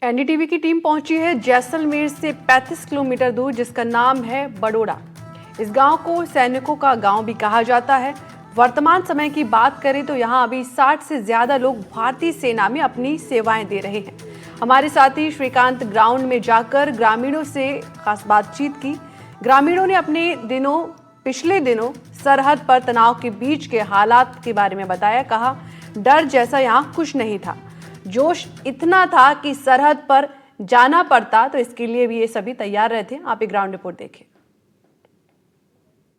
NDTV की team पहुंची है जैसलमेर से 35 किलोमीटर दूर, जिसका नाम है बड़ोड़ा। इस गांव को सैनिकों का गांव भी कहा जाता है। वर्तमान समय की बात करें तो यहां अभी 60 से ज्यादा लोग भारतीय सेना में अपनी सेवाएं दे रहे हैं। हमारे साथी श्रीकांत ग्राउंड में जाकर ग्रामीणों से खास बातचीत की। ग्रामीणों ने पिछले दिनों सरहद पर तनाव के बीच के हालात के बारे में बताया। कहा, डर जैसा यहाँ कुछ नहीं था, जोश इतना था कि सरहद पर जाना पड़ता तो इसके लिए भी ये सभी तैयार रहे थे। आप एक ग्राउंड रिपोर्ट देखिए।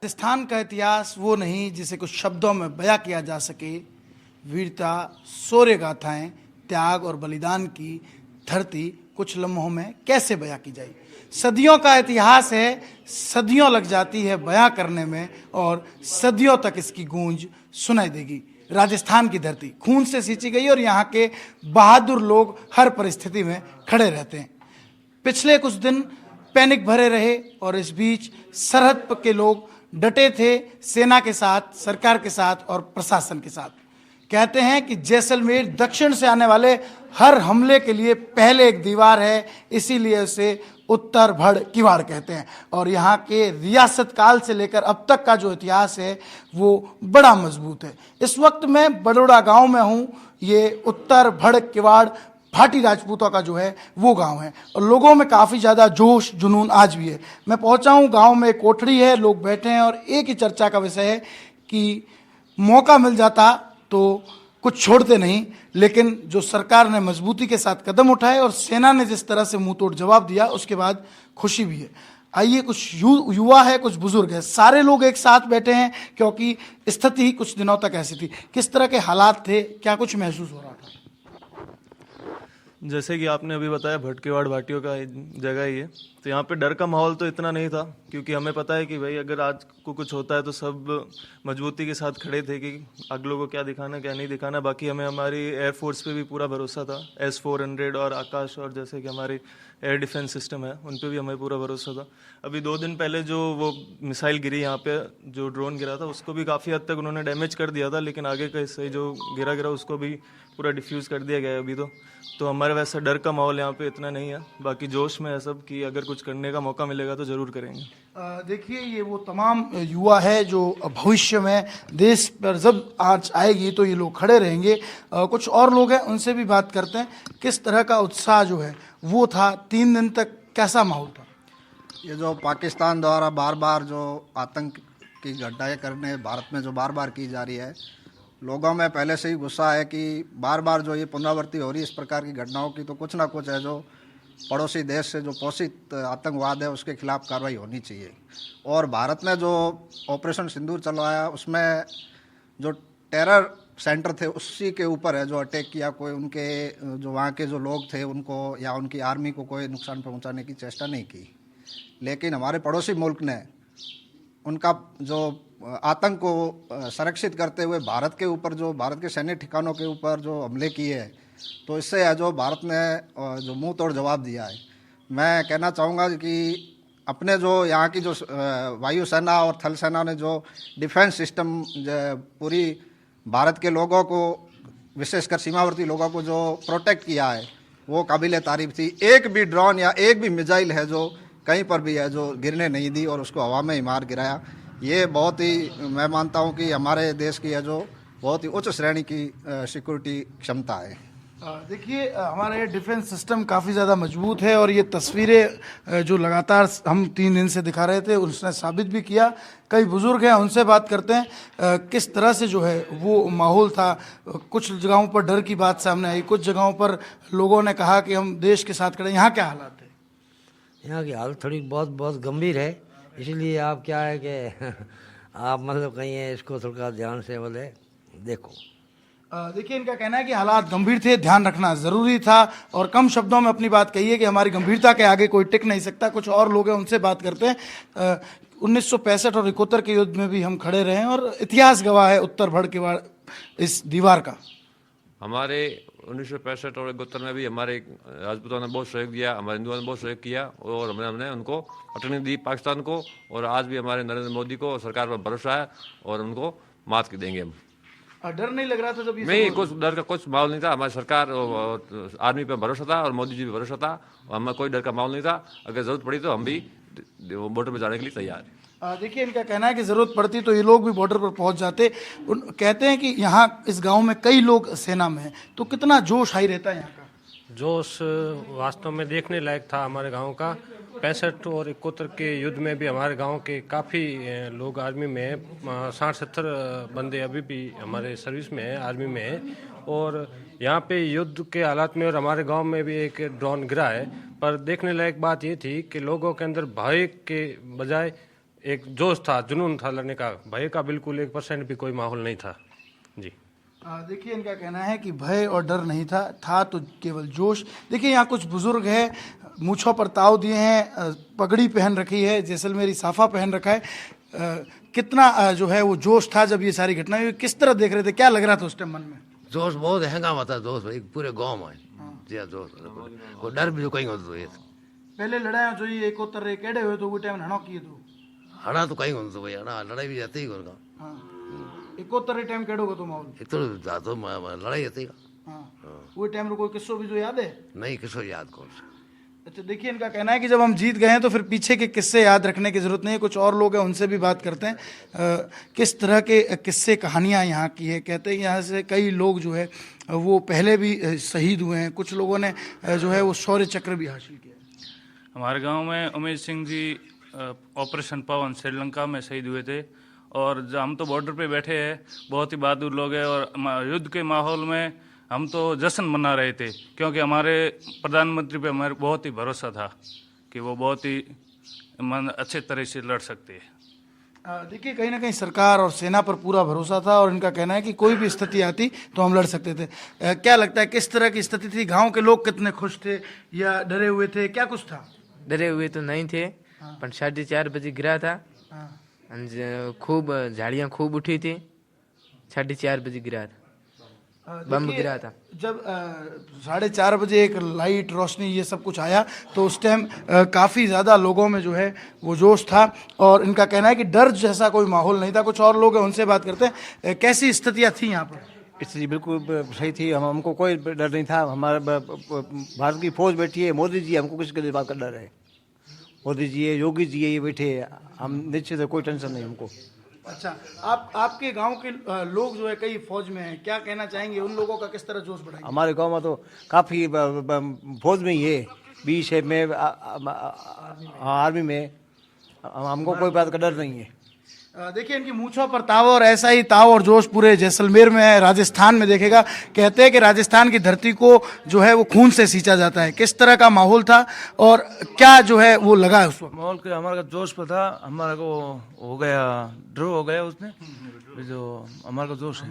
राजस्थान का इतिहास वो नहीं जिसे कुछ शब्दों में बयां किया जा सके। वीरता, शौर्य गाथाएं, त्याग और बलिदान की धरती कुछ लम्हों में कैसे बयां की जाए। सदियों का इतिहास है, सदियों लग जाती है बयां करने में और सदियों तक इसकी गूंज सुनाई देगी। राजस्थान की धरती खून से सींची गई और यहाँ के बहादुर लोग हर परिस्थिति में खड़े रहते हैं। पिछले कुछ दिन पैनिक भरे रहे और इस बीच सरहद के लोग डटे थे सेना के साथ, सरकार के साथ और प्रशासन के साथ। कहते हैं कि जैसलमेर दक्षिण से आने वाले हर हमले के लिए पहले एक दीवार है, इसीलिए उसे उत्तर भड़ किवाड़ कहते हैं। और यहाँ के रियासत काल से लेकर अब तक का जो इतिहास है वो बड़ा मजबूत है। इस वक्त मैं बड़ोड़ा गांव में हूँ। ये उत्तर भड़ किवाड़ भाटी राजपूतों का जो है वो गांव है और लोगों में काफ़ी ज़्यादा जोश जुनून आज भी है। मैं पहुंचा हूं, गांव में एक कोठरी है, लोग बैठे हैं और एक ही चर्चा का विषय है कि मौका मिल जाता तो कुछ छोड़ते नहीं, लेकिन जो सरकार ने मजबूती के साथ कदम उठाए और सेना ने जिस तरह से मुंह तोड़ जवाब दिया उसके बाद खुशी भी है। आइए, कुछ युवा है, कुछ बुजुर्ग है, सारे लोग एक साथ बैठे हैं क्योंकि स्थिति ही कुछ दिनों तक ऐसी थी। किस तरह के हालात थे, क्या कुछ महसूस हो रहा था? जैसे कि आपने अभी बताया, भटकेवाड़ भाटियों का जगह ही है, तो यहाँ पे डर का माहौल तो इतना नहीं था क्योंकि हमें पता है कि भाई अगर आज को कुछ होता है तो सब मजबूती के साथ खड़े थे कि अगलों को क्या दिखाना क्या नहीं दिखाना। बाकी हमें हमारी एयरफोर्स पे भी पूरा भरोसा था, S-400 और आकाश और जैसे कि हमारे एयर डिफेंस सिस्टम है उन पे भी हमें पूरा भरोसा था। अभी 2 दिन पहले जो वो मिसाइल गिरी यहाँ पे, जो ड्रोन गिरा था, उसको भी काफ़ी हद तक उन्होंने डैमेज कर दिया था, लेकिन आगे का हिस्सा जो गिरा उसको भी पूरा डिफ्यूज़ कर दिया गया है अभी तो हमारे वैसा डर का माहौल यहाँ पे इतना नहीं है। बाकी जोश में है सब कि अगर कुछ करने का मौका मिलेगा तो ज़रूर करेंगे। देखिए, ये वो तमाम युवा है जो भविष्य में देश पर जब आज आएगी तो ये लोग खड़े रहेंगे। कुछ और लोग हैं, उनसे भी बात करते हैं। किस तरह का उत्साह जो है वो था 3 दिन तक, कैसा माहौल था? ये जो पाकिस्तान द्वारा बार बार जो आतंक की घटनाएं करने भारत में जो बार बार की जा रही है, लोगों में पहले से ही गुस्सा है कि बार बार जो ये पुनरावृत्ति हो रही है इस प्रकार की घटनाओं की, तो कुछ ना कुछ है जो पड़ोसी देश से जो पोषित आतंकवाद है उसके खिलाफ कार्रवाई होनी चाहिए। और भारत ने जो ऑपरेशन सिंदूर चलवाया उसमें जो टेरर सेंटर थे उसी के ऊपर है जो अटैक किया, कोई उनके जो वहाँ के जो लोग थे उनको या उनकी आर्मी को कोई नुकसान पहुँचाने की चेष्टा नहीं की। लेकिन हमारे पड़ोसी मुल्क ने उनका जो आतंक को संरक्षित करते हुए भारत के ऊपर जो भारत के सैन्य ठिकानों के ऊपर जो हमले किए हैं, तो इससे है जो भारत ने जो मुंह तोड़ जवाब दिया है। मैं कहना चाहूँगा कि अपने जो यहाँ की जो वायुसेना और थल सेना ने जो डिफेंस सिस्टम पूरी भारत के लोगों को, विशेषकर सीमावर्ती लोगों को जो प्रोटेक्ट किया है वो काबिल तारीफ थी। एक भी ड्रोन या एक भी मिसाइल है जो कहीं पर भी है जो गिरने नहीं दी और उसको हवा में ही मार गिराया। ये बहुत ही, मैं मानता हूँ कि हमारे देश की है जो बहुत ही उच्च श्रेणी की सिक्योरिटी क्षमता है। देखिए, हमारा ये डिफेंस सिस्टम काफ़ी ज़्यादा मजबूत है और ये तस्वीरें जो लगातार हम 3 दिन से दिखा रहे थे उसने साबित भी किया। कई बुजुर्ग हैं, उनसे बात करते हैं किस तरह से जो है वो माहौल था। कुछ जगहों पर डर की बात सामने आई, कुछ जगहों पर लोगों ने कहा कि हम देश के साथ खड़े। यहाँ क्या हालात है? यहाँ की हालत थोड़ी बहुत गंभीर है, इसलिए आप क्या है कि आप मतलब कहीं है इसको थोड़ा ध्यान से बोले देखो। देखिए, इनका कहना है कि हालात गंभीर थे, ध्यान रखना जरूरी था और कम शब्दों में अपनी बात कही है कि हमारी गंभीरता के आगे कोई टिक नहीं सकता। कुछ और लोग हैं, उनसे बात करते हैं। 1965 और 71 के युद्ध में भी हम खड़े रहे हैं और इतिहास गवाह है उत्तर भड़ किवाड़ इस दीवार का। हमारे 1965 और 71 में भी हमारे राजपूतों ने बहुत सहयोग दिया, हमारे हिंदुओं ने बहुत सहयोग किया और हमने उनको अटनी दी पाकिस्तान को। और आज भी हमारे नरेंद्र मोदी को सरकार पर भरोसा है और उनको मात देंगे हम। डर नहीं लग रहा था जब ये नहीं, कुछ डर का कुछ माहौल नहीं था। हमारी सरकार और आर्मी पे भरोसा था और मोदी जी पे भरोसा था, और हमें कोई डर का माहौल नहीं था। अगर जरूरत पड़ी तो हम भी बॉर्डर पे जाने के लिए तैयार हैं। देखिए, इनका कहना है कि ज़रूरत पड़ती तो ये लोग भी बॉर्डर पर पहुंच जाते। कहते हैं कि यहाँ इस गांव में कई लोग सेना में हैं, तो कितना जोश हाई रहता है यहाँ का। जोश वास्तव में देखने लायक था हमारे गांव का। 65 और 71 के युद्ध में भी हमारे गांव के काफ़ी लोग आर्मी में हैं। 60-70 बंदे अभी भी हमारे सर्विस में हैं, आर्मी में हैं। और यहाँ पे युद्ध के हालात में और हमारे गांव में भी एक ड्रोन गिरा है, पर देखने लायक बात ये थी कि लोगों के अंदर भय के बजाय एक जोश था, जुनून था लड़ने का। भय का बिल्कुल 1% भी कोई माहौल नहीं था जी। देखिए, इनका कहना है कि भय और डर नहीं था तो केवल जोश। देखिए, यहाँ कुछ बुजुर्ग हैं, मूँछों पर ताव दिए हैं, पगड़ी पहन रखी है, जैसलमेरी साफा पहन रखा है। कितना जो है वो जोश था जब ये सारी घटनाएं हुई, किस तरह देख रहे थे, क्या लग रहा था उस टाइम मन में? जोश बहुत हैंगामा था, जोश भाई पूरे गांव में जी जोश वो डर भी जो कहीं होता है। पहले लड़ाई जो ये 71 रे केड़े हुए तो वो टाइम हणो किए तो हड़ा तो कहीं होता भाई, हड़ा लड़ाई भी जाती ही होगा। हाँ, 71 रे टाइम केड़ो को तो माहौल एक तो जातो लड़ाई जाती है। हाँ, वो टाइम रो कोई किस्सो भी जो याद है? नहीं, किसको याद कौन सा। अच्छा, देखिए, इनका कहना है कि जब हम जीत गए हैं तो फिर पीछे के किस्से याद रखने की जरूरत नहीं है। कुछ और लोग हैं, उनसे भी बात करते हैं। किस तरह के किस्से कहानियां यहाँ की है। कहते हैं यहाँ से कई लोग जो है वो पहले भी शहीद हुए हैं, कुछ लोगों ने जो है वो शौर्य चक्र भी हासिल किया। हमारे गांव में उमेश सिंह जी ऑपरेशन पवन श्रीलंका में शहीद हुए थे, और जब हम तो बॉर्डर पे बैठे हैं, बहुत ही बहादुर लोग हैं, और युद्ध के माहौल में हम तो जश्न मना रहे थे, क्योंकि हमारे प्रधानमंत्री पे हमारे बहुत ही भरोसा था कि वो बहुत ही अच्छे तरह से लड़ सकते हैं। देखिए, कहीं ना कहीं सरकार और सेना पर पूरा भरोसा था, और इनका कहना है कि कोई भी स्थिति आती तो हम लड़ सकते थे। क्या लगता है किस तरह की स्थिति थी? गांव के लोग कितने खुश थे या डरे हुए थे, क्या कुछ था? डरे हुए तो नहीं थे, पर 4:30 बजे गिरा था। खूब झाड़ियाँ खूब उठी थी। 4:30 बजे गिरा था, बम गिरा था। जब 4:30 बजे एक लाइट रोशनी ये सब कुछ आया तो उस टाइम काफ़ी ज़्यादा लोगों में जो है वो जोश था, और इनका कहना है कि डर जैसा कोई माहौल नहीं था। कुछ और लोग हैं, उनसे बात करते हैं। कैसी स्थितियाँ थी यहाँ पर? स्थिति बिल्कुल सही थी, हमको कोई डर नहीं था। हमारे भारत की फौज बैठी है, मोदी जी, हमको किसी के बात का डर है। मोदी जी है, योगी जी है, ये बैठे हैं, हम निश्चित है, कोई टेंशन नहीं हमको। अच्छा, आपके गांव के लोग जो है कई फौज में हैं, क्या कहना चाहेंगे? उन लोगों का किस तरह जोश बढ़ाएंगे? हमारे गांव में तो काफ़ी फौज में ही है, बीच है में, आर्मी में, हमको कोई बात का डर नहीं है। देखिए, इनकी मूंछों पर ताव, और ऐसा ही ताव और जोश पूरे जैसलमेर में है, राजस्थान में देखेगा। कहते हैं कि राजस्थान की धरती को जो है वो खून से सींचा जाता है। किस तरह का माहौल था और क्या जो है वो लगा है उस वक्त? माहौल के हमारा जोश पर था, हमारा को हो गया, ड्रॉ हो गया उसने, जो हमारा जोश है।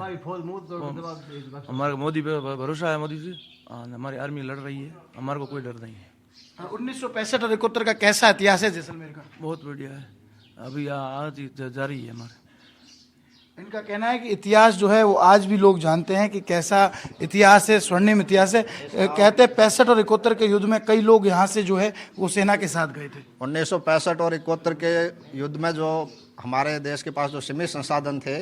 हमारा मोदी पे भरोसा है, मोदी जी, हमारी आर्मी लड़ रही है, हमारे को कोई डर नहीं है। 1965 और 71 का कैसा इतिहास है जैसलमेर का? बहुत बढ़िया है, अभी आज ही जारी है हमारे। इनका कहना है कि इतिहास जो है वो आज भी लोग जानते हैं कि कैसा इतिहास है, स्वर्णिम इतिहास है। कहते हैं 65 और 71 के युद्ध में कई लोग यहाँ से जो है वो सेना के साथ गए थे। 1965 और 71 के युद्ध में जो हमारे देश के पास जो सीमित संसाधन थे,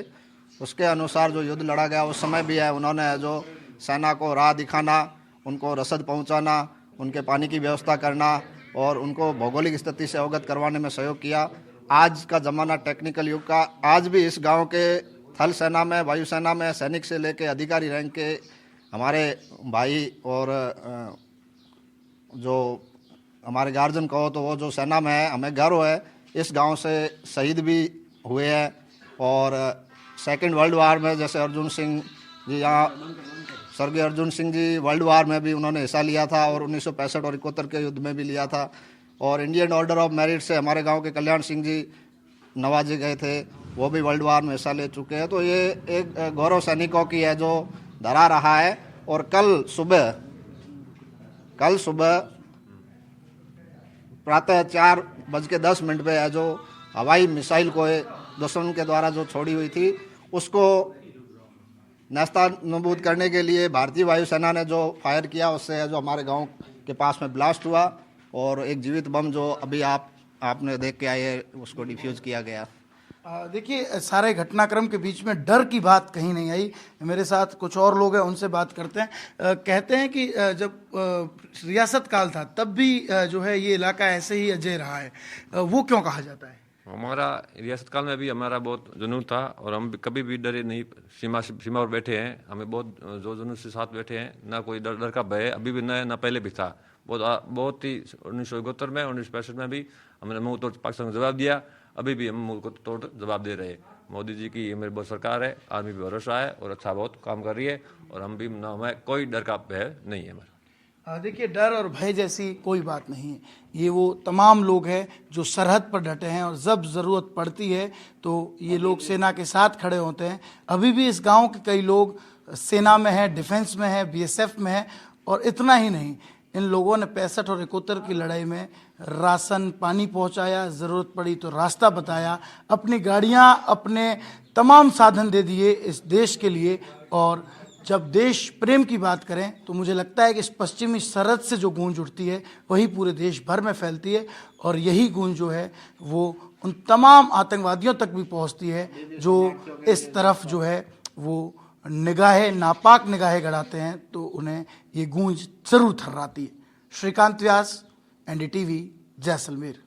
उसके अनुसार जो युद्ध लड़ा गया उस समय भी है, उन्होंने जो सेना को राह दिखाना, उनको रसद पहुँचाना, उनके पानी की व्यवस्था करना और उनको भौगोलिक स्थिति से अवगत करवाने में सहयोग किया। आज का ज़माना टेक्निकल युग का, आज भी इस गांव के थल सेना में, वायुसेना में, सैनिक से लेके अधिकारी रैंक के हमारे भाई और जो हमारे गार्जियन कहो तो वो जो सेना में है, हमें गर्व है। इस गांव से शहीद भी हुए हैं, और सेकेंड वर्ल्ड वार में जैसे अर्जुन सिंह जी, यहाँ स्वर्गीय अर्जुन सिंह जी वर्ल्ड वार में भी उन्होंने हिस्सा लिया था, और 1965 और 71 के युद्ध में भी लिया था। और इंडियन ऑर्डर ऑफ मेरिट से हमारे गांव के कल्याण सिंह जी नवाजे गए थे, वो भी वर्ल्ड वार में हिस्सा ले चुके हैं। तो ये एक गौरव सैनिकों की है जो धरा रहा है। और कल सुबह प्रातः 4:10 पे है जो हवाई मिसाइल को दुश्मन के द्वारा जो छोड़ी हुई थी, उसको नेस्तनाबूद करने के लिए भारतीय वायुसेना ने जो फायर किया, उससे जो हमारे गांव के पास में ब्लास्ट हुआ, और एक जीवित बम जो अभी आपने देख के आए उसको डिफ्यूज किया गया। देखिए, सारे घटनाक्रम के बीच में डर की बात कहीं नहीं आई। मेरे साथ कुछ और लोग हैं, उनसे बात करते हैं। कहते हैं कि जब रियासत काल था तब भी जो है ये इलाका ऐसे ही अजय रहा है, वो क्यों कहा जाता है? हमारा रियासत काल में भी हमारा बहुत जुनून था और हम कभी भी डरे नहीं, सीमा पर बैठे हैं। हमें बहुत जो जुनून से साथ बैठे हैं, ना कोई डर का भय अभी भी ना पहले भी था। बहुत ही 1971 में 1965 में भी हमने मुंह तोड़ पाकिस्तान को जवाब दिया, अभी भी हम मुंह को तोड़ जवाब दे रहे हैं। मोदी जी की ये मेरी बहुत सरकार है, आर्मी पे भरोसा है और अच्छा बहुत काम कर रही है और हम भी ना, हमें कोई डर का भय नहीं है हमारा। देखिए, डर और भय जैसी कोई बात नहीं है। ये वो तमाम लोग हैं जो सरहद पर डटे हैं और जब ज़रूरत पड़ती है तो ये लोग सेना के साथ खड़े होते हैं। अभी भी इस गांव के कई लोग सेना में हैं, डिफेंस में हैं, बीएसएफ में हैं। और इतना ही नहीं, इन लोगों ने 65 और 71 की लड़ाई में राशन पानी पहुंचाया, ज़रूरत पड़ी तो रास्ता बताया, अपनी गाड़ियां, अपने तमाम साधन दे दिए इस देश के लिए। और जब देश प्रेम की बात करें तो मुझे लगता है कि इस पश्चिमी सरहद से जो गूंज उठती है वही पूरे देश भर में फैलती है और यही गूंज जो है वो उन तमाम आतंकवादियों तक भी पहुंचती है जो इस तरफ जो है वो नापाक निगाहें गड़ाते हैं, तो उन्हें ये गूंज जरूर थर्राती है। श्रीकांत व्यास, एनडीटीवी, जैसलमेर।